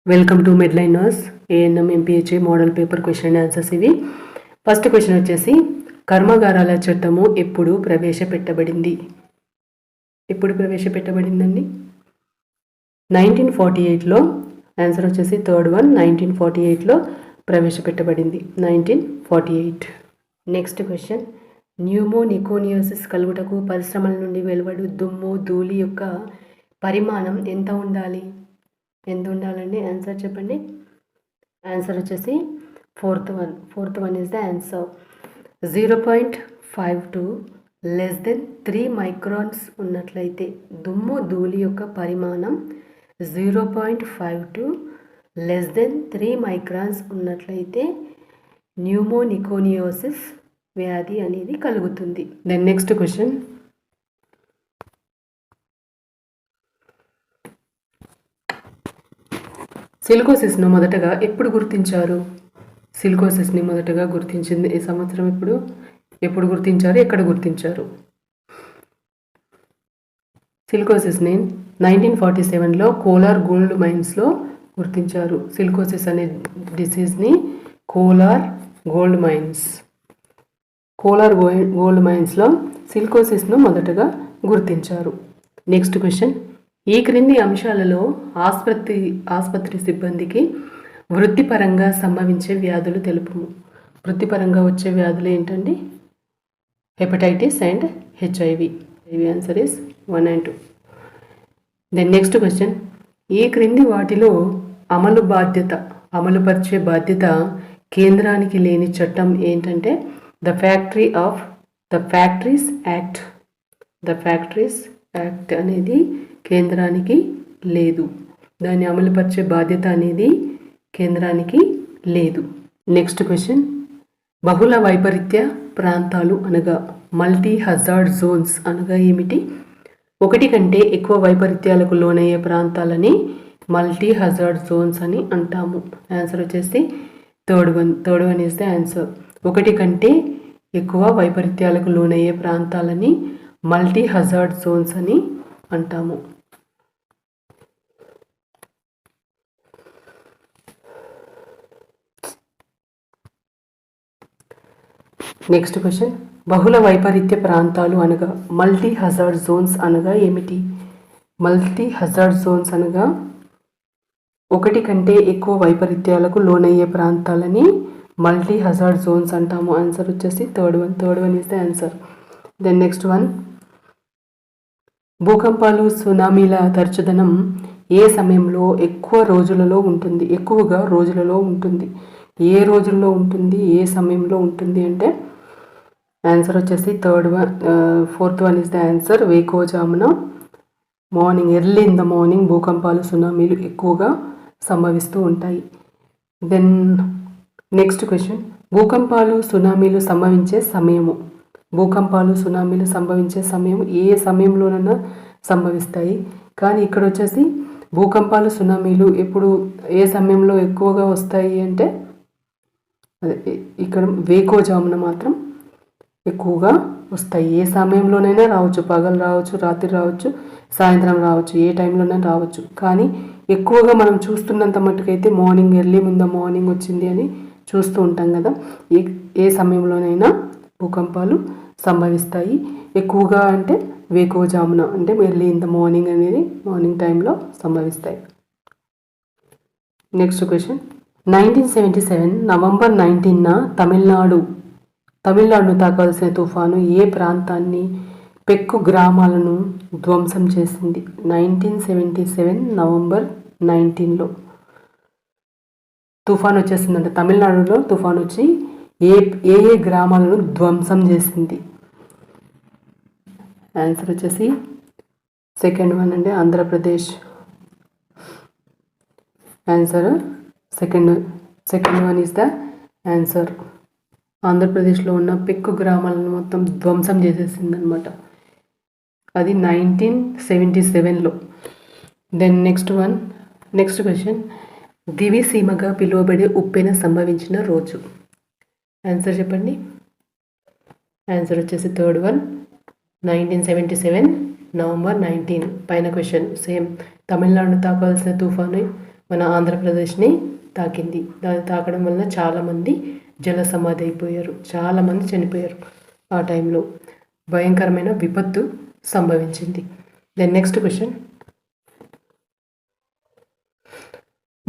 Welcome to midliners ANM MPHA model paper question and answers ఇవి. First question వచ్చేసి కర్మాగారాల చట్టము ఎప్పుడు ప్రవేశపెట్టబడింది? ఎప్పుడు ప్రవేశపెట్టబడిందండి? 1948లో. ఆన్సర్ వచ్చేసి థర్డ్ వన్ 1948లో ప్రవేశపెట్టబడింది. 1948. నెక్స్ట్ క్వశ్చన్, న్యూమోనికోనియోసిస్ కలుగుటకు పరిశ్రమల నుండి వెలువడు దుమ్ము ధూళి యొక్క పరిమాణం ఎంత ఉండాలి? ఎంత ఉండాలండి? ఆన్సర్ చెప్పండి. ఆన్సర్ వచ్చేసి fourth one is the answer. 0.52 less than 3 microns ఉన్నట్లయితే దుమ్ము ధూళి యొక్క పరిమాణం 0.52 లెస్ దెన్ 3 మైక్రాన్స్ ఉన్నట్లయితే న్యూమోనికోనియోసిస్ వ్యాధి అనేది కలుగుతుంది. దెన్ నెక్స్ట్ క్వశ్చన్, సిలికోసిస్ను మొదటగా ఎప్పుడు గుర్తించారు? సిలికోసిస్ని మొదటగా గుర్తించింది ఈ సంవత్సరం ఎప్పుడు గుర్తించారు, ఎక్కడ గుర్తించారు? సిలికోసిస్ని 1947లో కోలార్ గోల్డ్ మైన్స్లో గుర్తించారు. సిలికోసిస్ అనే డిసీజ్ని కోలార్ గోల్డ్ మైన్స్లో సిలికోసిస్ను మొదటగా గుర్తించారు. నెక్స్ట్ క్వశ్చన్, ఈ క్రింది అంశాలలో ఆసుపత్రి సిబ్బందికి వృత్తిపరంగా సంభవించే వ్యాధులు తెలుపుము. వృత్తిపరంగా వచ్చే వ్యాధులు ఏంటండి? Hepatitis and HIV. Answer is 1 and 2. Then next question, ఈ క్రింది వాటిలో అమలుపరిచే బాధ్యత కేంద్రానికి లేని చట్టం ఏంటంటే ద ఫ్యాక్టరీస్ యాక్ట్ అనేది కేంద్రానికి లేదు. దాన్ని అమలుపరిచే బాధ్యత అనేది కేంద్రానికి లేదు. నెక్స్ట్ క్వశ్చన్, బహుళ వైపరీత్య ప్రాంతాలు అనగా మల్టీ హజార్డ్ జోన్స్ అనగా ఏమిటి? ఒకటి కంటే ఎక్కువ వైపరీత్యాలకు లోనయ్యే ప్రాంతాలని మల్టీ హజార్డ్ జోన్స్ అని అంటాము. ఆన్సర్ వచ్చేసి third one is the answer. ఒకటి కంటే ఎక్కువ వైపరీత్యాలకు లోనయ్యే ప్రాంతాలని మల్టీ హజార్డ్ జోన్స్ అని అంటాము. నెక్స్ట్ క్వశ్చన్, బహుళ వైపరీత్య ప్రాంతాలు అనగా మల్టీ హజార్డ్ జోన్స్ అనగా ఏమిటి? మల్టీ హజార్డ్ జోన్స్ అనగా ఒకటి కంటే ఎక్కువ వైపరీత్యాలకు లోనయ్యే ప్రాంతాలని మల్టీ హజార్డ్ జోన్స్ అంటాము. ఆన్సర్ వచ్చేసి third one is the answer. Then next one, భూకంపాలు సునామీల తరచుదనం ఏ సమయంలో ఎక్కువగా రోజులలో ఉంటుంది? ఏ రోజుల్లో ఉంటుంది, ఏ సమయంలో ఉంటుంది అంటే ఆన్సర్ వచ్చేసి fourth one is the answer. వేకోజామున morning, early in the morning భూకంపాలు సునామీలు ఎక్కువగా సంభవిస్తూ ఉంటాయి. దెన్ నెక్స్ట్ క్వశ్చన్, భూకంపాలు సునామీలు సంభవించే సమయం ఏ సమయంలోనైనా సంభవిస్తాయి. కానీ ఇక్కడ వచ్చేసి భూకంపాలు సునామీలు ఎప్పుడు ఏ సమయంలో ఎక్కువగా వస్తాయి అంటే ఇక్కడ వేకోజామున మాత్రం ఎక్కువగా వస్తాయి. ఏ సమయంలోనైనా రావచ్చు, పగలు రావచ్చు, రాత్రి రావచ్చు, సాయంత్రం రావచ్చు, ఏ టైంలోనైనా రావచ్చు. కానీ ఎక్కువగా మనం చూస్తున్నంత మట్టుకైతే morning, early in the morning వచ్చింది అని చూస్తూ ఉంటాం కదా. ఏ సమయంలోనైనా భూకంపాలు సంభవిస్తాయి. ఎక్కువగా అంటే వేకోజామున అంటే ఎర్లీ ఇన్ ద మార్నింగ్ అనేది మార్నింగ్ టైంలో సంభవిస్తాయి. నెక్స్ట్ క్వశ్చన్, 1977 నవంబర్ 19న తమిళనాడును తాకాల్సిన తుఫాను ఏ ప్రాంతాన్ని, పెక్కు గ్రామాలను ధ్వంసం చేసింది? 1977 నవంబర్ 19లో తుఫాను వచ్చేసిందంటే తమిళనాడులో తుఫాను వచ్చి ఏ గ్రామాలను ధ్వంసం చేసింది? ఆన్సర్ వచ్చేసి సెకండ్ వన్ అండి, Andhra Pradesh. Answer second one is the answer. ఆంధ్రప్రదేశ్లో ఉన్న పెక్కు గ్రామాలను మొత్తం ధ్వంసం చేసేసిందనమాట. అది 1977లో. దెన్ నెక్స్ట్ క్వశ్చన్, దివిసీమగా పిలువబడే ఉప్పెన సంభవించిన రోజు? ఆన్సర్ చెప్పండి. ఆన్సర్ వచ్చేసి థర్డ్ వన్ 1977 నవంబర్ 19. పైన క్వశ్చన్ సేమ్. తమిళనాడును తాకాల్సిన తుఫాను మన ఆంధ్రప్రదేశ్ని తాకింది. దాన్ని తాకడం వలన చాలామంది జల సమాధి అయిపోయారు, చాలామంది చనిపోయారు. ఆ టైంలో భయంకరమైన విపత్తు సంభవించింది. దెన్ నెక్స్ట్ క్వశ్చన్,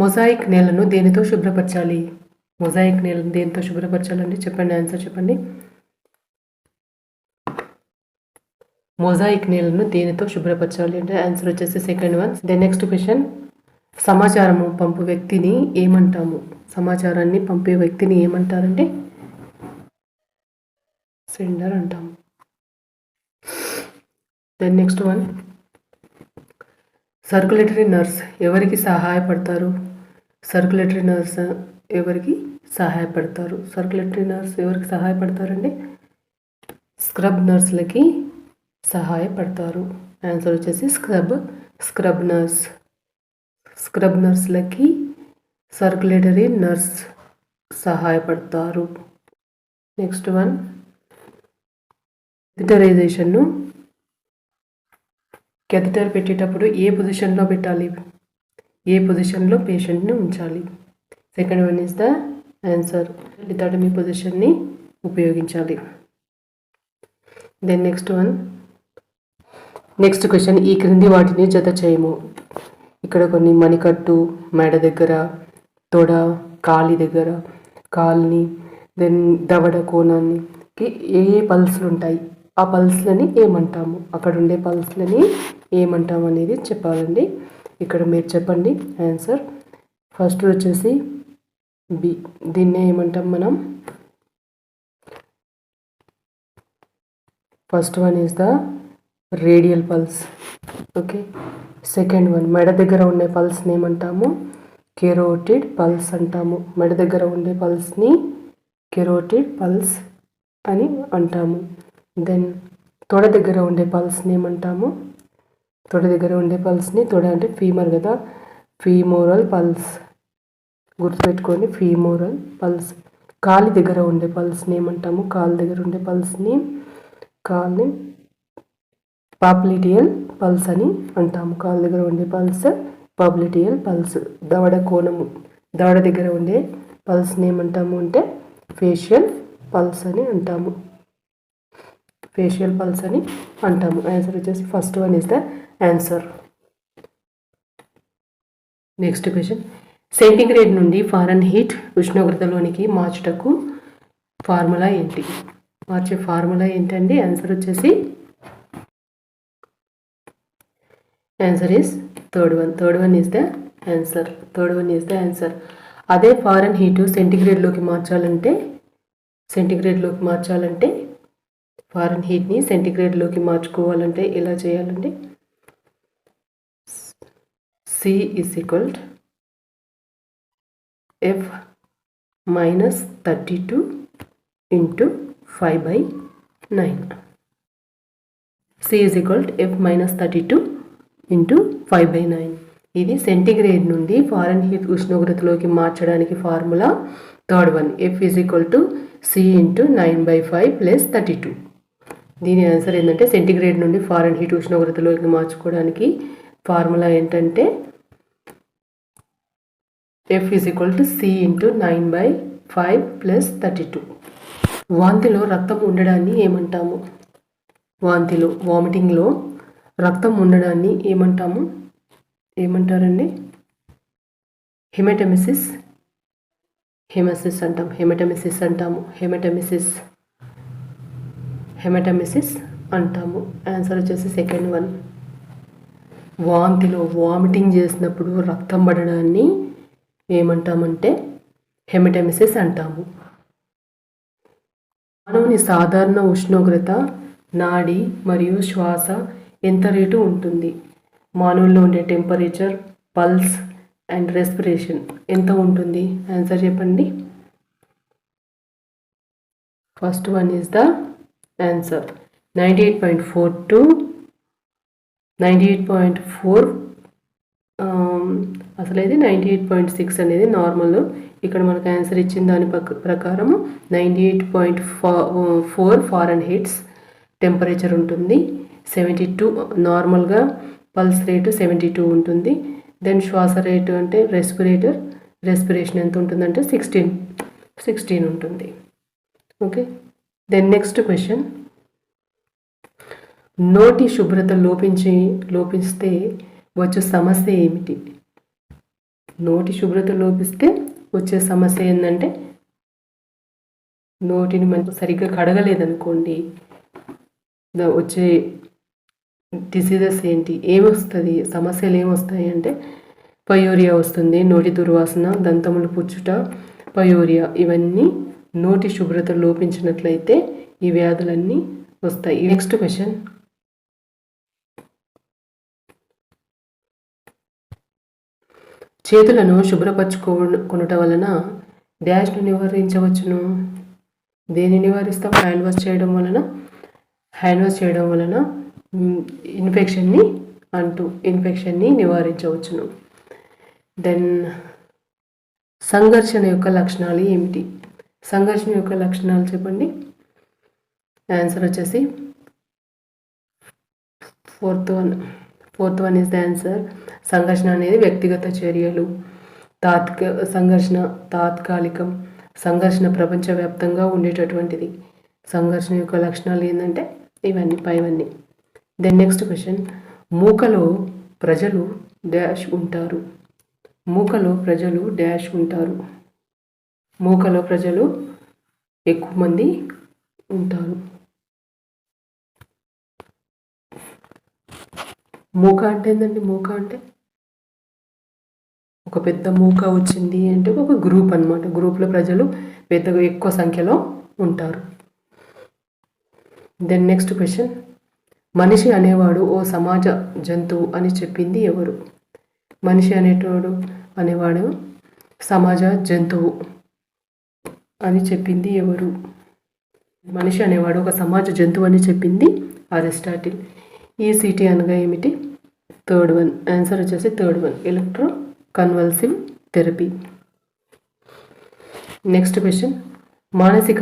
మొజాయిక్ నేలను దేనితో శుభ్రపరచాలి? మొజాయిక్ నేలను దేనితో శుభ్రపరచాలండి? చెప్పండి, ఆన్సర్ చెప్పండి. మొజాయిక్ నేలను దేనితో శుభ్రపరచాలి అంటే ఆన్సర్ వచ్చేసి second one. Then next question, సమాచారము పంపు వ్యక్తిని ఏమంటాము? సమాచారాన్ని పంపే వ్యక్తిని ఏమంటారంటే సెండర్ అంటాము. Then next one, circulatory nurse ఎవరికి సహాయపడతారు? సర్క్యులేటరీ నర్స్ ఎవరికి సహాయపడతారు? సర్క్యులేటరీ నర్స్ ఎవరికి సహాయపడతారండి? స్క్రబ్ నర్స్లకి సహాయపడతారు. ఆన్సర్ వచ్చేసి స్క్రబ్ నర్స్. స్క్రబ్ నర్స్లకి సర్క్యులేటరీ నర్స్ సహాయపడతారు. నెక్స్ట్ వన్, కెథెటరైజేషన్ను కెథెటర్ పెట్టేటప్పుడు ఏ పొజిషన్లో పెట్టాలి? ఏ పొజిషన్లో పేషెంట్ని ఉంచాలి? Second one is the answer. Lithotomy పొజిషన్ని ఉపయోగించాలి. Then next one, next question, ఈ క్రింది వాటిని జత చేయము. ఇక్కడ కొన్ని మణికట్టు, మెడ దగ్గర, తొడ, కాలి దగ్గర, కాల్ని, దెన్ దవడ కోణానికి ఏ పల్స్లు ఉంటాయి? ఆ పల్స్లని ఏమంటాము? అక్కడ ఉండే పల్స్లని ఏమంటాము అనేది చెప్పాలండి. ఇక్కడ మీరు చెప్పండి ఆన్సర్. ఫస్ట్ వచ్చేసి బి, దీన్నే ఏమంటాం మనం? First one is the radial pulse. Okay. Second one, మెడ దగ్గర ఉండే పల్స్ని ఏమంటాము? కెరోటిడ్ పల్స్ అంటాము. మెడ దగ్గర ఉండే పల్స్ని కెరోటిడ్ పల్స్ అని అంటాము. దెన్ తొడ దగ్గర ఉండే పల్స్ని ఏమంటాము? తొడ దగ్గర ఉండే పల్స్ని, తొడ అంటే ఫీమర్ కదా, ఫీమోరల్ పల్స్. గుర్తుపెట్టుకోండి, ఫీమోరల్ పల్స్. కాలి దగ్గర ఉండే పల్స్ని ఏమంటాము? కాలి దగ్గర ఉండే పల్స్ని కాల్ని పాప్లిటియల్ పల్స్ అని అంటాము. కాళ్ళ దగ్గర ఉండే పల్స్ పాప్లిటియల్ పల్స్. దవడ కోణము, దవడ దగ్గర ఉండే పల్స్ని ఏమంటాము అంటే ఫేషియల్ పల్స్ అని అంటాము. ఫేషియల్ పల్స్ అని అంటాము. ఆన్సర్ వచ్చేసి first one is the answer. Next question, centigrade నుండి ఫారెన్హీట్ ఉష్ణోగ్రతలోనికి మార్చుటకు ఫార్ములా ఏంటి? మార్చే ఫార్ములా ఏంటండి? ఆన్సర్ వచ్చేసి answer is third one. Third one is the answer. Third one is the answer. అదే ఫారెన్హీట్ సెంటిగ్రేడ్లోకి మార్చాలంటే ఫారెన్హీట్ని సెంటిగ్రేడ్లోకి మార్చుకోవాలంటే ఎలా చేయాలండి? C is equal to F minus 32 into 5/9. C is equal to F minus 32 into 5/9. ఇది centigrade నుండి Fahrenheit ఉష్ణోగ్రతలోకి మార్చడానికి formula third one. F is equal to C into 9/5 plus 32. దీని answer ఏంటంటే centigrade నుండి ఫారెన్హీట్ ఉష్ణోగ్రతలోకి మార్చుకోవడానికి ఫార్ములా ఏంటంటే F is equal to C into 9/5 plus 32. వాంతిలో రక్తం ఉండడాన్ని ఏమంటాము? వామిటింగ్లో రక్తం ఉండడాన్ని ఏమంటారండి? హెమటెమిసిస్ అంటాము. హెమటెమిసిస్ అంటాము. ఆన్సర్ వచ్చేసి సెకండ్ వన్. వామిటింగ్ చేసినప్పుడు రక్తం పడడాన్ని ఏమంటామంటే హెమటెమిసిస్ అంటాము. మానవుని సాధారణ ఉష్ణోగ్రత, నాడి మరియు శ్వాస ఎంత రేటు ఉంటుంది? మానవుల్లో ఉండే టెంపరేచర్, పల్స్ అండ్ రెస్పిరేషన్ ఎంత ఉంటుంది? ఆన్సర్ చెప్పండి. First one is the answer. 98.4 to 98.4. అసలు అయితే 98.6 అనేది నార్మల్. ఇక్కడ మనకు ఆన్సర్ ఇచ్చిన దాని ప్రకారము 98.4 ఫారెన్హీట్స్ టెంపరేచర్ ఉంటుంది. 72 నార్మల్గా పల్స్ రేటు 72 ఉంటుంది. దెన్ శ్వాస రేటు అంటే రెస్పిరేషన్ ఎంత ఉంటుందంటే 16 ఉంటుంది. ఓకే. దెన్ నెక్స్ట్ క్వశ్చన్, నోటి శుభ్రత లోపిస్తే వచ్చే సమస్య ఏమిటి? నోటి శుభ్రత లోపిస్తే వచ్చే సమస్య ఏంటంటే, నోటిని మనం సరిగ్గా కడగలేదనుకోండి, వచ్చే డిసీజెస్ ఏంటి, ఏమొస్తుంది, సమస్యలు ఏమొస్తాయి అంటే పయోరియా వస్తుంది, నోటి దుర్వాసన, దంతములు పుచ్చుట, పయోరియా, ఇవన్నీ నోటి శుభ్రత లోపించినట్లయితే ఈ వ్యాధులన్నీ వస్తాయి. నెక్స్ట్ క్వశ్చన్, చేతులను శుభ్రపరచుకొనుట వలన డాష్ను నివారించవచ్చును. దేన్ని నివారిస్తాం? హ్యాండ్ వాష్ చేయడం వలన ఇన్ఫెక్షన్ని నివారించవచ్చును. దెన్ సంఘర్షణ యొక్క లక్షణాలు ఏమిటి? సంఘర్షణ యొక్క లక్షణాలు చెప్పండి. ఆన్సర్ వచ్చేసి fourth one is the answer. సంఘర్షణ అనేది వ్యక్తిగత చర్యలు, సంఘర్షణ తాత్కాలికం, సంఘర్షణ ప్రపంచవ్యాప్తంగా ఉండేటటువంటిది. సంఘర్షణ యొక్క లక్షణాలు ఏంటంటే ఇవన్నీ పైవన్నీ. దెన్ నెక్స్ట్ క్వశ్చన్, మూకలో ప్రజలు డాష్ ఉంటారు. మూకలో ప్రజలు ఎక్కువ మంది ఉంటారు. మూక అంటే ఏంటండి? మూక అంటే ఒక పెద్ద మూక వచ్చింది అంటే ఒక గ్రూప్ అన్నమాట. గ్రూప్లో ప్రజలు ఎక్కువ సంఖ్యలో ఉంటారు. దెన్ నెక్స్ట్ క్వశ్చన్, మనిషి అనేవాడు ఓ సమాజ జంతువు అని చెప్పింది ఎవరు? మనిషి అనేవాడు సమాజ జంతువు అని చెప్పింది ఎవరు? మనిషి అనేవాడు ఒక సమాజ జంతువు అని చెప్పింది అరిస్టాటిల్. ఈసీటీ అనగా ఏమిటి? Third one. ఆన్సర్ వచ్చేసి third one, electro convulsive therapy. Next question, మానసిక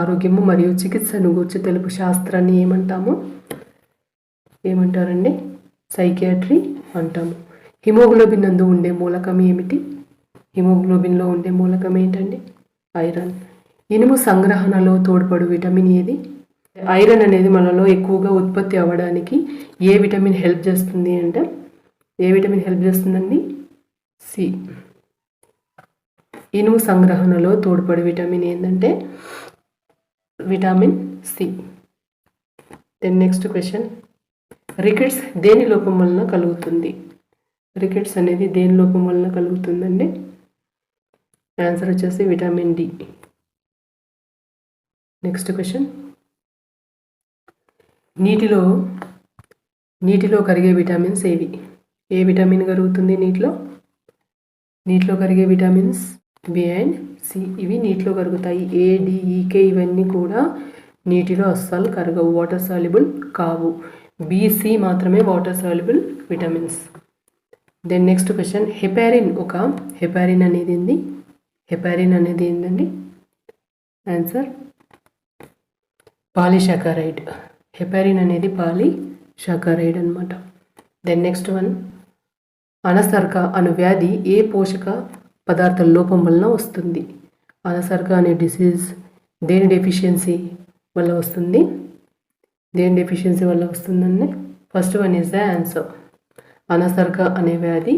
ఆరోగ్యము మరియు చికిత్సను గూర్చి తెలుపు శాస్త్రాన్ని ఏమంటారండి? సైకియాట్రీ అంటాము. హిమోగ్లోబిన్ నందు ఉండే మూలకం ఏమిటి? హిమోగ్లోబిన్లో ఉండే మూలకం ఏంటండి? ఐరన్. ఇనుము సంగ్రహణలో తోడ్పడు విటమిన్ ఏది? ఐరన్ అనేది మనలో ఎక్కువగా ఉత్పత్తి అవ్వడానికి ఏ విటమిన్ హెల్ప్ చేస్తుంది అంటే, ఏ విటమిన్ హెల్ప్ చేస్తుందండి? సి. ఇనుము సంగ్రహణలో తోడ్పడే విటమిన్ ఏంటంటే vitamin C. Then next question, rickets దేని లోపం వలన కలుగుతుంది? రికెట్స్ అనేది దేని లోపం వలన కలుగుతుందండి? ఆన్సర్ వచ్చేసి విటమిన్ డి. నెక్స్ట్ క్వశ్చన్, నీటిలో కరిగే విటమిన్స్ ఏవి? ఏ విటమిన్ కరుగుతుంది నీటిలో కరిగే విటమిన్స్ బి అండ్ సి. ఇవి నీటిలో కరుగుతాయి. ఏ, డి, ఈకే ఇవన్నీ కూడా నీటిలో అస్సలు కరగవు, వాటర్ సాల్యుబుల్ కావు. బీసీ మాత్రమే water soluble vitamins. Then next question, heparin అనేది ఏంటండి? Answer polysaccharide. హెపారిన్ అనేది పాలీసాకరైడ్ అనమాట. దెన్ నెక్స్ట్ వన్, అనసర్క అను వ్యాధి ఏ పోషక పదార్థాల లోపం వలన వస్తుంది? అనసర్క అనే డిసీజ్ దేని డెఫిషియన్సీ వల్ల వస్తుంది? వస్తుందండి? First one is the answer. Anasarca అనే వ్యాధి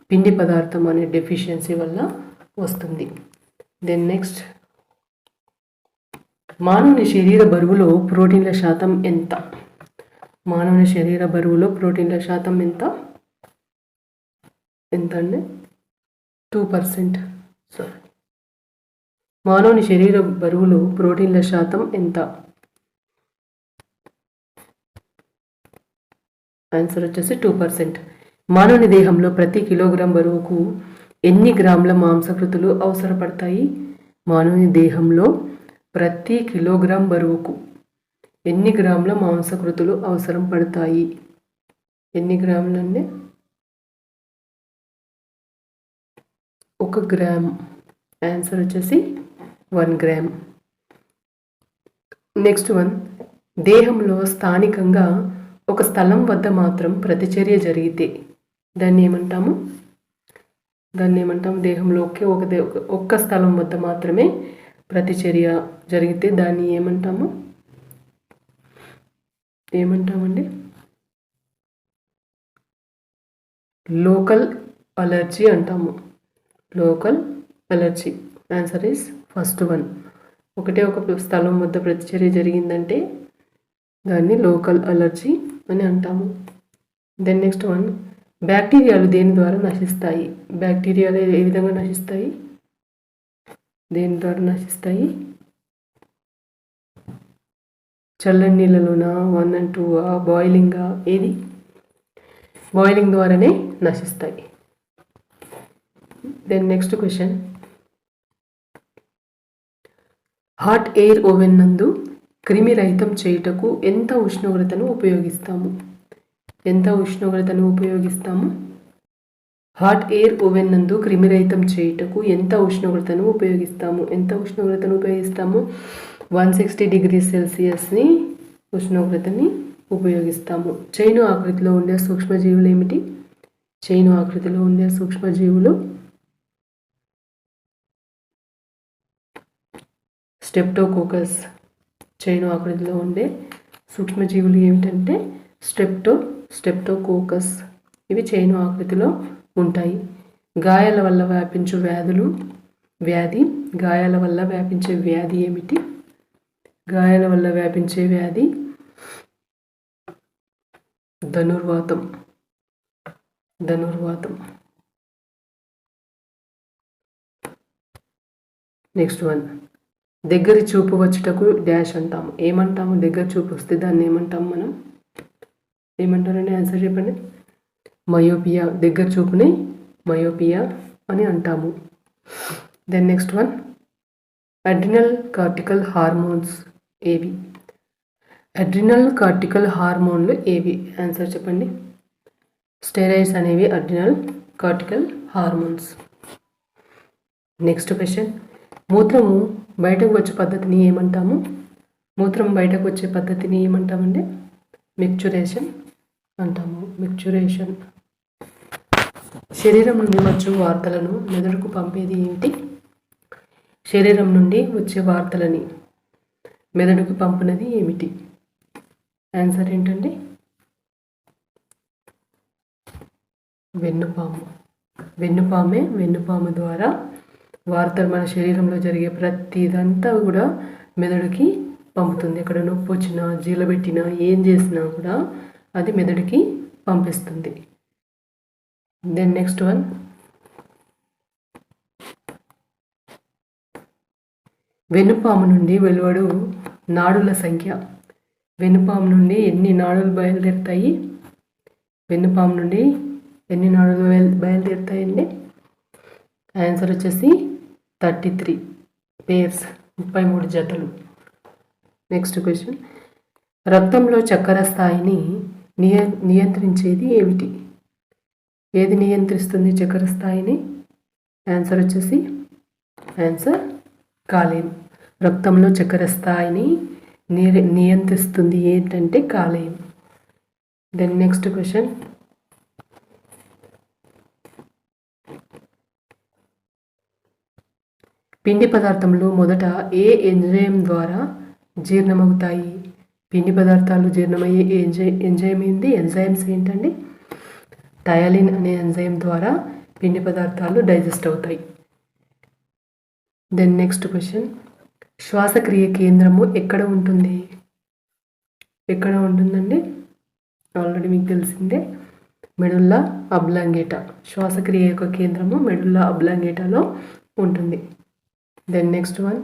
పిండి పదార్థం అనే డెఫిషియన్సీ వల్ల వస్తుంది. దెన్ నెక్స్ట్, మానవుని శరీర బరువులో ప్రోటీన్ల శాతం ఎంత? మానవుని శరీర బరువులో ప్రోటీన్ల శాతం ఎంత అండి? 2%. సారీ, మానవుని శరీర బరువులో ప్రోటీన్ల శాతం ఎంత? ఆన్సర్ వచ్చేసి 2%. మానవుని దేహంలో ప్రతి కిలోగ్రాం బరువుకు ఎన్ని గ్రాముల మాంసకృతులు అవసరపడతాయి? మానవుని దేహంలో ప్రతి కిలోగ్రాం బరువుకు ఎన్ని గ్రాముల మాంసకృతులు అవసరం పడతాయి? ఎన్ని గ్రాములండి? 1 గ్రామ్. ఆన్సర్ వచ్చేసి 1 గ్రామ్. నెక్స్ట్ వన్, దేహంలో స్థానికంగా ఒక స్థలం వద్ద మాత్రం ప్రతిచర్య జరిగితే దాన్ని ఏమంటాము? దేహంలో ఒక్క స్థలం వద్ద మాత్రమే ప్రతిచర్య జరిగితే దాన్ని ఏమంటామండి? లోకల్ అలర్జీ అంటాము. Local allergy. Answer is first one. ఒక స్థలం వద్ద ప్రతిచర్య జరిగిందంటే దాన్ని లోకల్ అలర్జీ అని అంటాము. దెన్ నెక్స్ట్ వన్, బ్యాక్టీరియాలు దేని ద్వారా నశిస్తాయి? బ్యాక్టీరియాలు ఏ విధంగా నశిస్తాయి? దేని ద్వారా నశిస్తాయి? చల్లని నీళ్ళలోనా, 1 and 2, బాయిలింగా? ఏది? బాయిలింగ్ ద్వారానే నశిస్తాయి. Then next question, hot air oven నందు క్రిమి రహితం చేయుటకు ఎంత ఉష్ణోగ్రతను ఉపయోగిస్తాము? హాట్ ఎయిర్ ఓవెన్ నందు క్రిమి రహితం చేయుటకు ఎంత ఉష్ణోగ్రతను ఉపయోగిస్తాము? 160 degrees Celsius ఉష్ణోగ్రతని ఉపయోగిస్తాము. చైను ఆకృతిలో ఉండే సూక్ష్మజీవులు ఏమిటి? స్టెప్టోకోకస్. చైను ఆకృతిలో ఉండే సూక్ష్మజీవులు ఏమిటంటే స్టెప్టోకోకస్. ఇవి చైను ఆకృతిలో ఉంటాయి. గాయాల వల్ల వ్యాపించే వ్యాధి ఏమిటి? గాయాల వల్ల వ్యాపించే వ్యాధి ధనుర్వాతం. నెక్స్ట్ వన్, దగ్గర చూపు వచ్చుటకు డాష్ అంటాము. ఏమంటాము? దగ్గర చూపు వస్తే దాన్ని ఏమంటాము మనం? ఏమంటారండి? ఆన్సర్ చెప్పండి. మయోపియా. దగ్గర చూపుని మయోపియా అని అంటాము. Then next one, adrenal cortical hormones ఏవి? ఆన్సర్ చెప్పండి. స్టెరాయిడ్స్ అనేవి adrenal cortical hormones. Next question, మూత్రము బయటకు వచ్చే పద్ధతిని ఏమంటాము? ఏమంటామండి? మిక్చురేషన్ అంటాము. శరీరం నుండి వచ్చే వార్తలను మెదడుకు పంపేది ఏంటి? శరీరం నుండి వచ్చే వార్తలని మెదడుకు పంపినది ఏమిటి? ఆన్సర్ ఏంటండి? వెన్నుపాము ద్వారా వార్తలు మన శరీరంలో జరిగే ప్రతిదంతా కూడా మెదడుకి పంపుతుంది. ఎక్కడ నొప్పి వచ్చినా, జీలబెట్టినా, ఏం చేసినా కూడా అది మెదడుకి పంపిస్తుంది. దెన్ నెక్స్ట్ వన్, వెన్నుపాము నుండి వెలువడు నాడుల సంఖ్య. వెన్నుపాము నుండి ఎన్ని నాడులు బయలుదేరుతాయి? బయలుదేరుతాయండి? ఆన్సర్ వచ్చేసి 33 pairs, 33 జతలు. నెక్స్ట్ క్వశ్చన్, రక్తంలో చక్కెర స్థాయిని నియంత్రించేది ఏమిటి? ఏది నియంత్రిస్తుంది చక్కెర స్థాయిని? ఆన్సర్ వచ్చేసి కాలేయం. రక్తంలో చక్కెర స్థాయిని నియంత్రిస్తుంది ఏంటంటే కాలేయం. దెన్ నెక్స్ట్ క్వశ్చన్, పిండి పదార్థములు మొదట ఏ ఎంజైమ్ ద్వారా జీర్ణమవుతాయి? పిండి పదార్థాలు జీర్ణమయ్యే ఎంజైమ్స్ ఏంటండి? టయాలిన్ అనే ఎంజైమ్ ద్వారా పిండి పదార్థాలు డైజెస్ట్ అవుతాయి. దెన్ నెక్స్ట్ క్వశ్చన్, శ్వాసక్రియ కేంద్రము ఎక్కడ ఉంటుందండి? ఆల్రెడీ మీకు తెలిసిందే, మెడుల్లా అబ్లాంగేటా. శ్వాసక్రియ యొక్క కేంద్రము మెడుల్లా అబ్లాంగేటాలో ఉంటుంది. దెన్ నెక్స్ట్ వన్,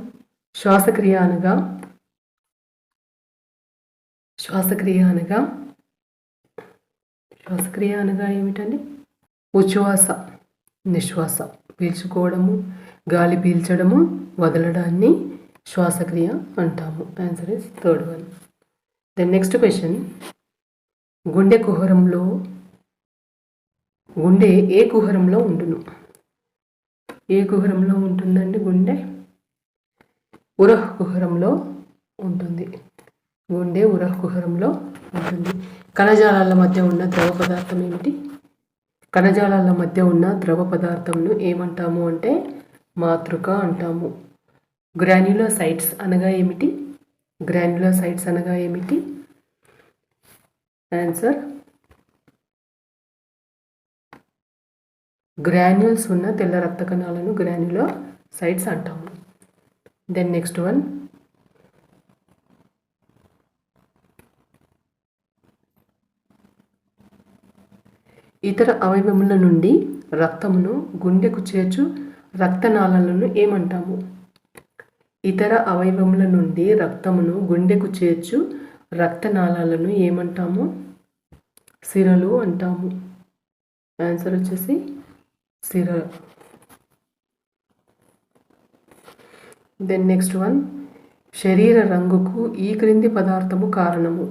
శ్వాసక్రియ అనగా ఏమిటండి? ఉచ్ఛ్వాస, నిశ్వాస. పీల్చుకోవడము, గాలి పీల్చడము, వదలడాన్ని శ్వాసక్రియ అంటాము. Answer is third one. Then next question, గుండె ఏ కుహరంలో ఉండును? ఏ కుహరంలో ఉంటుందండి గుండె? ఉరః కుహరంలో ఉంటుంది. గుండె కుహరంలో ఉంటుంది. కణజాలాల మధ్య ఉన్న ద్రవ పదార్థం ఏమిటి? కణజాలాల మధ్య ఉన్న ద్రవ పదార్థంను ఏమంటాము అంటే మాతృక అంటాము. గ్రాన్యులోసైట్స్ అనగా ఏమిటి? గ్రాన్యులోసైట్స్ అనగా ఏమిటి? ఆన్సర్ గ్రాన్యూల్స్ ఉన్న తెల్ల రక్త కణాలను గ్రాన్యులోసైట్స్ అంటాము. దెన్ నెక్స్ట్ వన్, ఇతర అవయవముల నుండి రక్తమును గుండెకు చేర్చు రక్తనాళాలను ఏమంటాము? ఇతర అవయవముల నుండి రక్తమును గుండెకు చేర్చు రక్తనాళాలను ఏమంటాము? సిరలు అంటాము. ఆన్సర్ వచ్చేసి సిర. దెన్ నెక్స్ట్ వన్, శరీర రంగుకు ఈ క్రింది పదార్థము కారణము.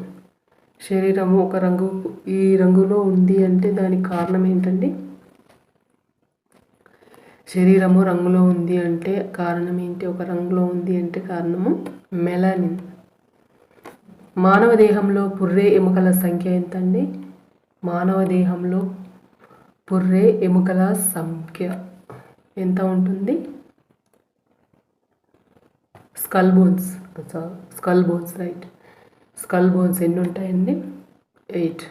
శరీరము ఒక రంగు ఈ రంగులో ఉంది అంటే దానికి కారణం ఏంటండి? శరీరము రంగులో ఉంది అంటే కారణం ఏంటి? ఒక రంగులో ఉంది అంటే కారణము మెలానిన్. మానవ దేహంలో పుర్రె ఎముకల సంఖ్య ఎంత అండి? మానవ దేహంలో పుర్రె ఎముకల సంఖ్య ఎంత ఉంటుంది? Skull bones right. Skull bones ఎన్ని ఉంటాయండి? 8.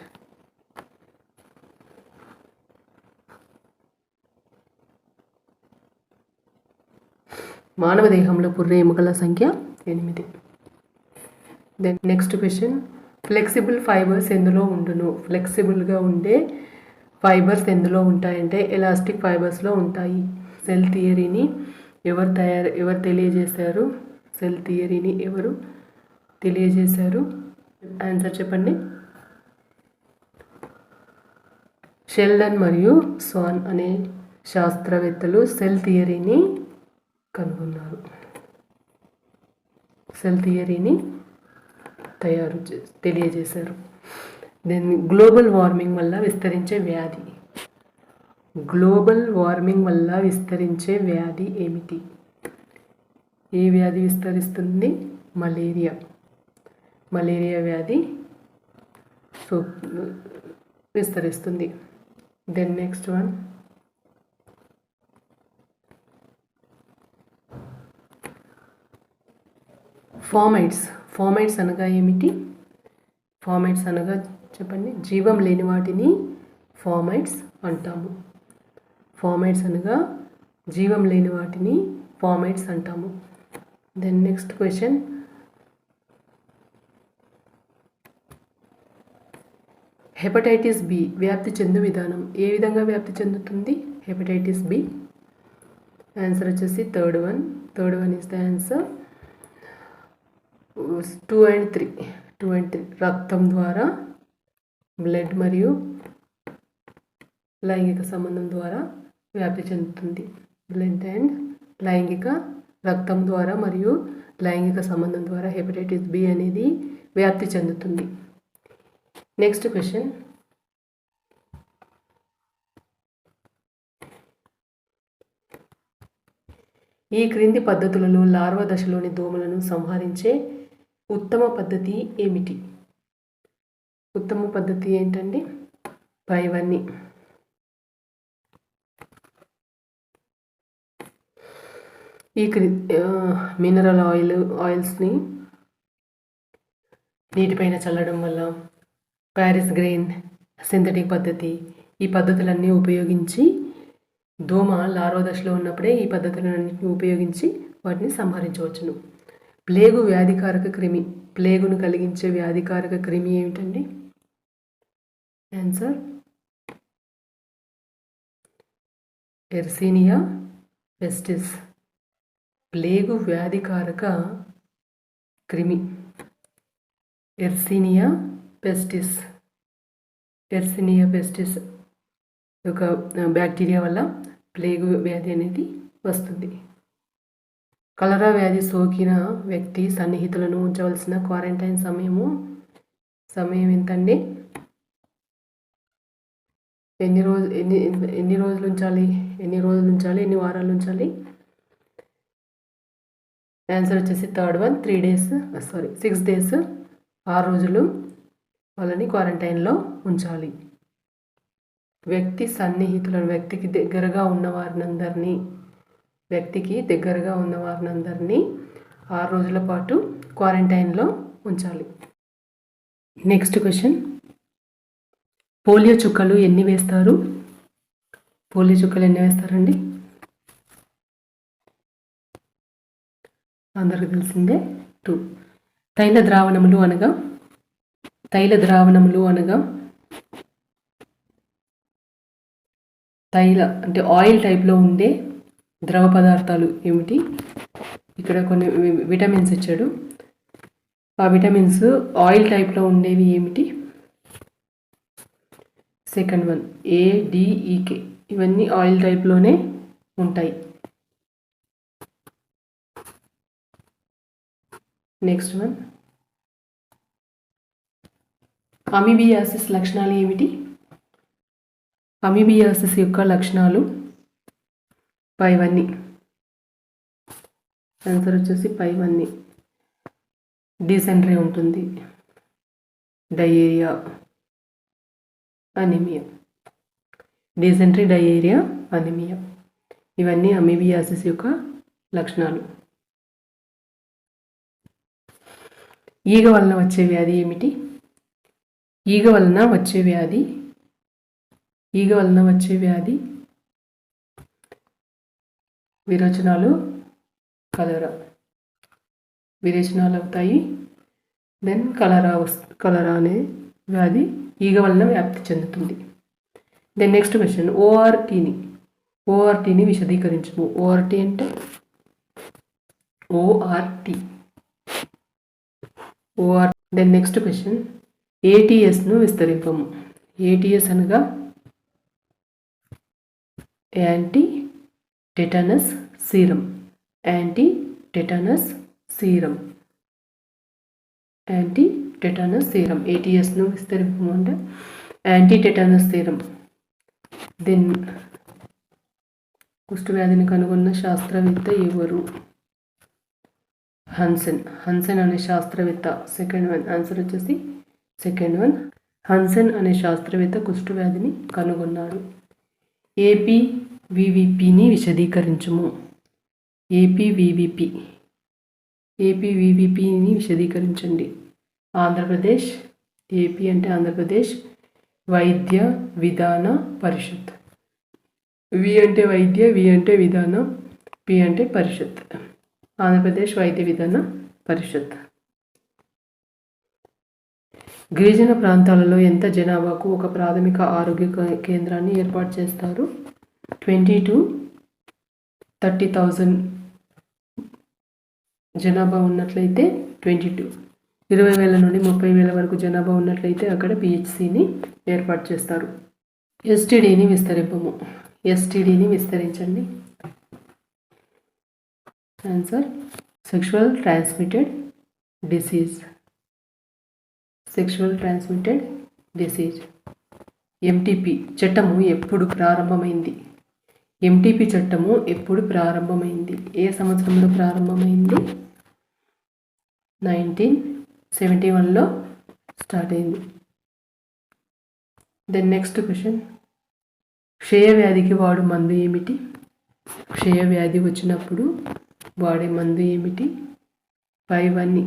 మానవ దేహంలో పుర్రె ఎముకల సంఖ్య 8. Then next question, flexible fibres ఎందులో ఉండును? ఫ్లెక్సిబుల్గా ఉండే ఫైబర్స్ ఎందులో ఉంటాయంటే ఎలాస్టిక్ ఫైబర్స్లో ఉంటాయి. సెల్ థియరీని ఎవరు తెలియజేశారు? సెల్ థియరీని ఎవరు తెలియజేశారు? ఆన్సర్ చెప్పండి. షెల్డన్ మరియు స్వాన్ అనే శాస్త్రవేత్తలు సెల్ థియరీని కనుగొన్నారు. సెల్ థియరీని తెలియజేశారు. దెన్ గ్లోబల్ వార్మింగ్ వల్ల విస్తరించే వ్యాధి. గ్లోబల్ వార్మింగ్ వల్ల విస్తరించే వ్యాధి ఏమిటి? ఏ వ్యాధి విస్తరిస్తుంది? మలేరియా. మలేరియా వ్యాధి విస్తరిస్తుంది. దెన్ నెక్స్ట్ వన్, ఫార్మైడ్స్ అనగా ఏమిటి? ఫార్మైడ్స్ అనగా చెప్పండి. జీవం లేని వాటిని ఫార్మైడ్స్ అంటాము. ఫార్మైడ్స్ అనగా జీవం లేని వాటిని ఫార్మైడ్స్ అంటాము. Then next question, hepatitis B వ్యాప్తి చెందు విధానం. ఏ విధంగా వ్యాప్తి చెందుతుంది హెపటైటిస్ బి? ఆన్సర్ వచ్చేసి third one is the answer. 2 and 3 రక్తం ద్వారా, బ్లడ్ మరియు లైంగిక సంబంధం ద్వారా వ్యాప్తి చెందుతుంది. బ్లడ్ అండ్ లైంగిక రక్తం ద్వారా మరియు లైంగిక సంబంధం ద్వారా హెపటైటిస్ బి అనేది వ్యాప్తి చెందుతుంది. నెక్స్ట్ క్వశ్చన్, ఈ క్రింది పద్ధతులలో లార్వా దశలోని దోమలను సంహరించే ఉత్తమ పద్ధతి ఏమిటి? ఉత్తమ పద్ధతి ఏంటండి? పైవన్నీ. ఈ మినరల్ ఆయిల్స్ని నీటిపైన చల్లడం వల్ల, ప్యారిస్ గ్రెయిన్, సింథటిక్ పద్ధతి, ఈ పద్ధతులన్నీ ఉపయోగించి దోమ లార్వా దశలో ఉన్నప్పుడే ఈ పద్ధతులన్నింటినీ ఉపయోగించి వాటిని సంహరించవచ్చును. ప్లేగు వ్యాధికారక క్రిమి. ప్లేగును కలిగించే వ్యాధికారక క్రిమి ఏమిటండి? ఆన్సర్ ఎర్సీనియా పెస్టిస్. ప్లేగు వ్యాధికారక క్రిమి ఎర్సీనియా పెస్టిస్. ఎర్సీనియా పెస్టిస్ ఒక బ్యాక్టీరియా వల్ల ప్లేగు వ్యాధి అనేది వస్తుంది. కలరా వ్యాధి సోకిన వ్యక్తి సన్నిహితులను ఉంచవలసిన క్వారంటైన్ సమయం ఎంతండి? ఎన్ని రోజులు ఉంచాలి? ఎన్ని వారాలు ఉంచాలి? ఆన్సర్ వచ్చేసి థర్డ్ వన్ 6 days 6 రోజులు వాళ్ళని క్వారంటైన్లో ఉంచాలి. వ్యక్తి సన్నిహితులను వ్యక్తికి దగ్గరగా ఉన్న వారినందరినీ 6 రోజుల పాటు క్వారంటైన్లో ఉంచాలి. నెక్స్ట్ క్వశ్చన్, పోలియో చుక్కలు ఎన్ని వేస్తారు? పోలియో చుక్కలు ఎన్ని వేస్తారండి? అందరికీ తెలిసిందే 2. తైల ద్రావణములు అనగా తైల అంటే ఆయిల్ టైప్లో ఉండే ద్రవ పదార్థాలు ఏమిటి? ఇక్కడ కొన్ని విటమిన్స్ ఇచ్చాడు. ఆ విటమిన్స్ ఆయిల్ టైప్లో ఉండేవి ఏమిటి? సెకండ్ వన్ ADEK, ఇవన్నీ ఆయిల్ టైప్లోనే ఉంటాయి. నెక్స్ట్ వన్, అమీబియాసిస్ లక్షణాలు ఏమిటి? అమీబియాసిస్ యొక్క లక్షణాలు పైవన్నీ. ఆన్సర్ వచ్చేసి పైవన్నీ. డిసెంట్రీ ఉంటుంది, diarrhoea, anaemia. Dysentery, diarrhoea, anaemia ఇవన్నీ అమీబియాసిస్ యొక్క లక్షణాలు. ఈగ వలన వచ్చే వ్యాధి ఏమిటి? ఈగ వలన వచ్చే వ్యాధి విరోచనాలు, విరేచనాలు అవుతాయి. దెన్ కలరా అనే వ్యాధి ఈగ వలన వ్యాప్తి చెందుతుంది. దెన్ నెక్స్ట్ క్వశ్చన్, ఓఆర్టీని విశదీకరించము. ఓఆర్టీ అంటే దెన్ నెక్స్ట్ క్వశ్చన్, ATSను విస్తరింపము. ATS అనగా యాంటీ టెటనస్ సీరం. ATSను విస్తరింపము అంటే యాంటీ టెటనస్ సీరం. దెన్ కుష్ఠవ్యాధిని కనుగొన్న శాస్త్రవేత్త ఎవరు? హన్సెన్ అనే శాస్త్రవేత్త. సెకండ్ వన్, ఆన్సర్ వచ్చేసి సెకండ్ వన్. హన్సెన్ అనే శాస్త్రవేత్త కుష్ఠవ్యాధిని కనుగొన్నాడు. APVVPని విశదీకరించుము. APVVPని విశదీకరించండి. ఆంధ్రప్రదేశ్, AP అంటే ఆంధ్రప్రదేశ్ వైద్య విధాన పరిషత్. V అంటే వైద్య, V అంటే విధానం, P అంటే పరిషత్. ఆంధ్రప్రదేశ్ వైద్య విధాన పరిషత్. గిరిజన ప్రాంతాలలో ఎంత జనాభాకు ఒక ప్రాథమిక ఆరోగ్య కేంద్రాన్ని ఏర్పాటు చేస్తారు? 20 to 30,000 జనాభా ఉన్నట్లయితే 22, 20,000 నుండి 30,000 వరకు జనాభా ఉన్నట్లయితే అక్కడ PHCని ఏర్పాటు చేస్తారు. STDని విస్తరింపము. STDని విస్తరించండి. Answer sexual transmitted disease. MTP చట్టము ఎప్పుడు ప్రారంభమైంది? MTP చట్టము ఎప్పుడు ప్రారంభమైంది? ఏ సంవత్సరంలో ప్రారంభమైంది? 1971లో స్టార్ట్ అయింది. దెన్ నెక్స్ట్ క్వశ్చన్, క్షయవ్యాధికి వాడు మందు ఏమిటి? క్షయవ్యాధి వచ్చినప్పుడు వాడే మందు ఏమిటి? పైవన్నీ.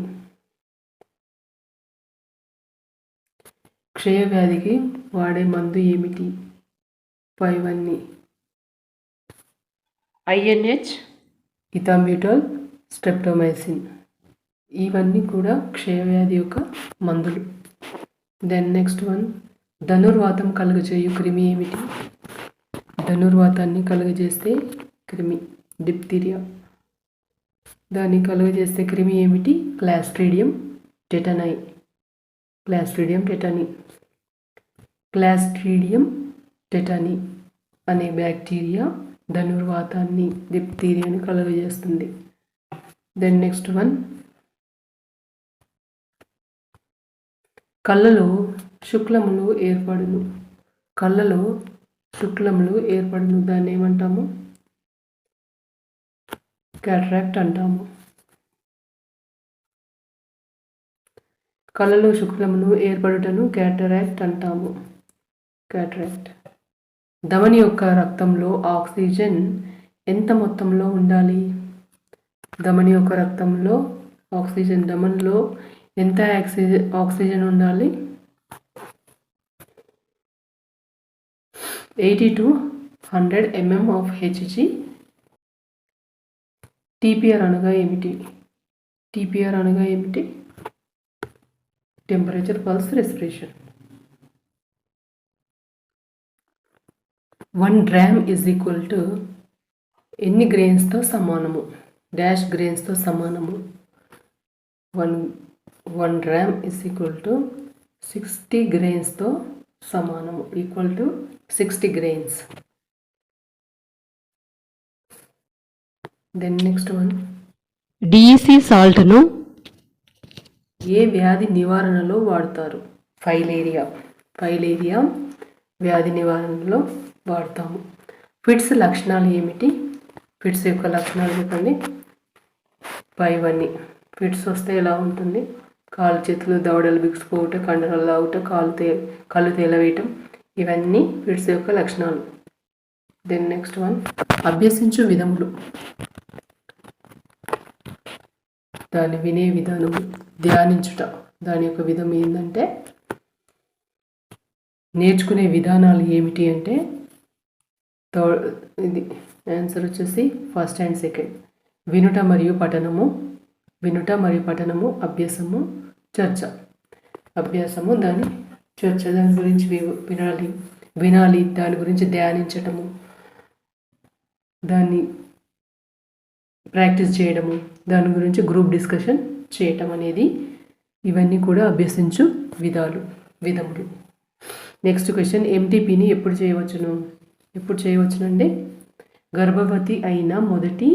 క్షయవ్యాధికి వాడే మందు ఏమిటి? పైవన్నీ. INH, ఇథాంబ్యూటాల్, స్ట్రెప్టోమైసిన్ ఇవన్నీ కూడా క్షయవ్యాధి యొక్క మందులు. దెన్ నెక్స్ట్ వన్, ధనుర్వాతం కలుగజేయు క్రిమి ఏమిటి? ధనుర్వాతాన్ని కలుగజేస్తే క్రిమి డిప్తీరియా. దాన్ని కలుగజేస్తే క్రిమి ఏమిటి? Clostridium tetany. క్లాస్ట్రీడియం టెటనీ అనే బ్యాక్టీరియా ధనుర్వాతాన్ని, డిప్తీరియాని కలుగజేస్తుంది. దెన్ నెక్స్ట్ వన్, కళ్ళలో శుక్లములు ఏర్పడును. దాన్ని ఏమంటాము? క్యాట్రాక్ట్ అంటాము. కళ్ళలో శుక్లమును ఏర్పడుటను క్యాటరాక్ట్ అంటాము. క్యాటరాక్ట్. ధమని యొక్క రక్తంలో ఆక్సిజన్ ఎంత మొత్తంలో ఉండాలి? ధమని యొక్క రక్తంలో ఆక్సిజన్ ధమనిలో ఎంత ఆక్సిజన్ ఉండాలి? 80 to 100 mm of Hg. TPR అనగా ఏమిటి? టీపీఆర్ అనగా ఏమిటి? Temperature pulse respiration. 1 gram is equal to ఎన్ని గ్రెయిన్స్తో సమానము? డాష్ గ్రెయిన్స్తో సమానము. 1 గ్రామ్ ఈజ్ ఈక్వల్ టు 60 గ్రెయిన్స్తో సమానము. Equal to 60 grains. Then next one, DEC సాల్ట్ను ఏ వ్యాధి నివారణలో వాడతారు? ఫైలేరియా వ్యాధి నివారణలో వాడతాము. ఫిట్స్ లక్షణాలు ఏమిటి? ఫిట్స్ యొక్క లక్షణాలు చెప్పండి. పైవన్నీ ఫిట్స్ వస్తే ఎలా ఉంటుంది? కాలు చేతులు దవడలు బిగుసుపోవటం, కండరాలు లాగుట, కళ్ళు తేలవేయటం, ఇవన్నీ ఫిట్స్ యొక్క లక్షణాలు. దెన్ నెక్స్ట్ వన్, అభ్యసించు విధములు. దాన్ని వినే విధానం, ధ్యానించుట, దాని యొక్క విధం ఏంటంటే, నేర్చుకునే విధానాలు ఏమిటి అంటే ఇది ఆన్సర్ వచ్చేసి ఫస్ట్ అండ్ సెకండ్. వినుట మరియు పఠనము, అభ్యాసము, చర్చ. అభ్యాసము దాని చర్చ, దాని గురించి వినాలి, దాని గురించి ధ్యానించటము, దాన్ని ప్రాక్టీస్ చేయడము, దాని గురించి గ్రూప్ డిస్కషన్ చేయటం అనేది, ఇవన్నీ కూడా అభ్యసించు విధములు. నెక్స్ట్ క్వశ్చన్, ఎంటీపీని ఎప్పుడు చేయవచ్చునండి? గర్భవతి అయిన మొదటి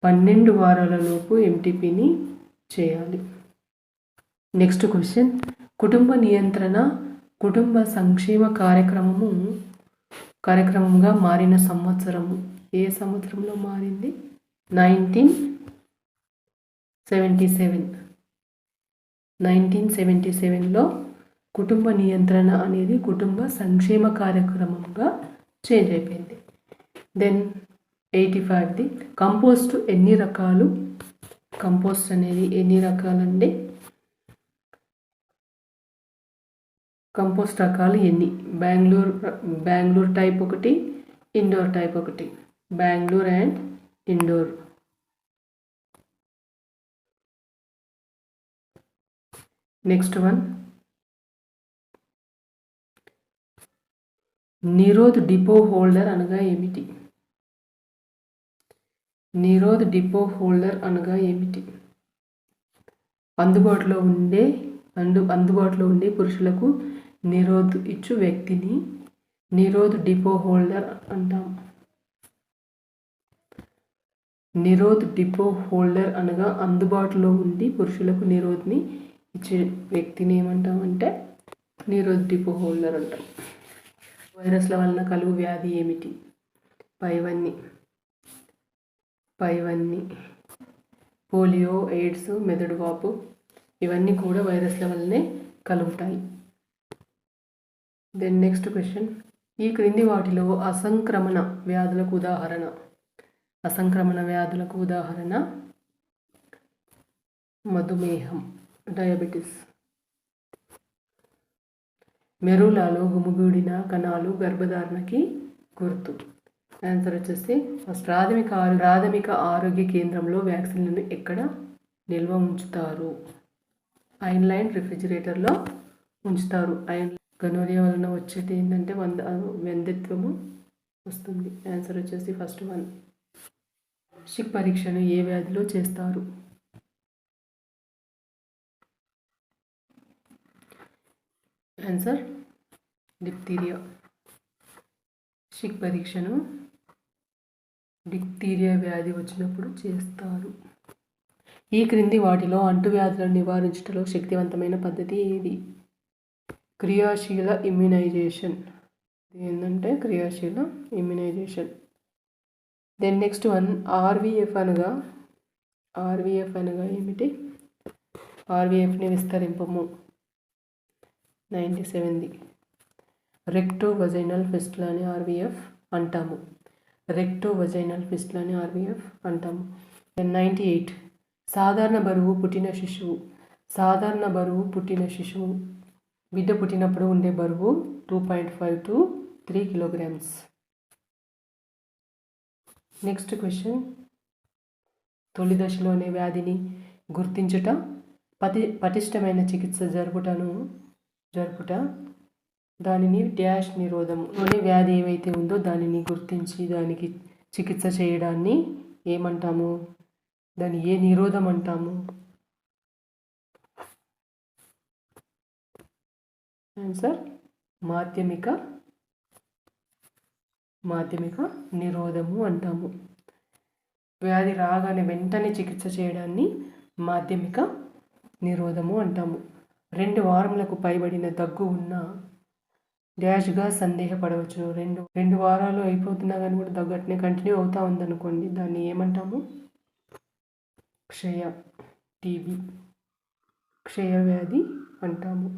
12 వారాలలోపు ఎంటీపీని చేయాలి. నెక్స్ట్ క్వశ్చన్, కుటుంబ నియంత్రణ కుటుంబ సంక్షేమ కార్యక్రమంగా మారిన సంవత్సరము ఏ సంవత్సరంలో మారింది? 1977లో కుటుంబ నియంత్రణ అనేది కుటుంబ సంక్షేమ కార్యక్రమంగా చేంజ్ అయిపోయింది. దెన్ 85ది, కంపోస్ట్ ఎన్ని రకాలు? కంపోస్ట్ అనేది ఎన్ని రకాలండి? కంపోస్ట్ రకాలు ఎన్ని? బెంగళూరు టైప్ ఒకటి, ఇండోర్ టైప్ ఒకటి. Bengaluru and Indore. Next one, Nirodh depot holder అనగా ఏమిటి? నిరోధ్ డిపో హోల్డర్ అనగా ఏమిటి? అందుబాటులో ఉండే పురుషులకు నిరోధ్ ఇచ్చు వ్యక్తిని నిరోధ్ డిపో హోల్డర్ అంటాం. నిరోధ్ డిపో హోల్డర్ అనగా అందుబాటులో ఉండి పురుషులకు నిరోధ్ని ఇచ్చే వ్యక్తిని ఏమంటామంటే నిరోధ్ డిపో హోల్డర్ అంటాం. వైరస్ల వలన కలుగు వ్యాధి ఏమిటి? పైవన్నీ పోలియో, ఎయిడ్స్, మెదడు వాపు, ఇవన్నీ కూడా వైరస్ల వల్లనే కలుగుతాయి. దెన్ నెక్స్ట్ క్వశ్చన్, ఈ క్రింది వాటిలో అసంక్రమణ వ్యాధులకు ఉదాహరణ మధుమేహం, డయాబెటీస్. మెరులలో గుమిగూడిన కణాలు గర్భధారణకి గుర్తు. ఆన్సర్ వచ్చేసి ఫస్ట్, ప్రాథమిక ఆరోగ్య కేంద్రంలో వ్యాక్సిన్లను ఎక్కడ నిల్వ ఉంచుతారు? ఐన్లైన్ రిఫ్రిజిరేటర్లో ఉంచుతారు. గనోరియా వలన వచ్చేది ఏంటంటే వంధ్యత్వము వస్తుంది. ఆన్సర్ వచ్చేసి ఫస్ట్ వన్. షిక్ పరీక్షను ఏ వ్యాధిలో చేస్తారు? Answer diphtheria. షిక్ పరీక్షను డిప్తీరియా వ్యాధి వచ్చినప్పుడు చేస్తారు. ఈ క్రింది వాటిలో అంటువ్యాధులను నివారించడంలో శక్తివంతమైన పద్ధతి ఏది? క్రియాశీల ఇమ్యునైజేషన్. ఏంటంటే క్రియాశీల ఇమ్యునైజేషన్. దెన్ నెక్స్ట్ వన్, ఆర్వీఎఫ్ అనగా ఏమిటి? ఆర్వీఎఫ్ని విస్తరింపము. 97ది రెక్టో వజైనల్ ఫిస్టులా అని ఆర్వీఎఫ్ అంటాము. రెక్టో వజైనల్ ఫిస్టులా అని ఆర్వీఎఫ్ అంటాము. 98 సాధారణ బరువు పుట్టిన శిశువు. సాధారణ బరువు పుట్టిన శిశువు బిడ్డ పుట్టినప్పుడు ఉండే బరువు 2.5 to 3 kilograms. నెక్స్ట్ క్వశ్చన్, తొలి దశలోనే వ్యాధిని గుర్తించుట, పటిష్టమైన చికిత్స జరుపుట దానిని డ్యాష్ నిరోధంలోని వ్యాధి ఏవైతే ఉందో దానిని గుర్తించి దానికి చికిత్స చేయడాన్ని ఏమంటాము? దాన్ని ఏ నిరోధం అంటాము? ఆన్సర్ మాధ్యమిక నిరోధము అంటాము. వ్యాధి రాగానే వెంటనే చికిత్స చేయడాన్ని మాధ్యమిక నిరోధము అంటాము. 2 వారములకు పైబడిన దగ్గు ఉన్న డాష్గా సందేహపడవచ్చు. రెండు వారాలు అయిపోతున్నా కానీ కూడా దగ్గు అట్నే కంటిన్యూ అవుతూ ఉందనుకోండి, దాన్ని ఏమంటాము? క్షయ వ్యాధి అంటాము.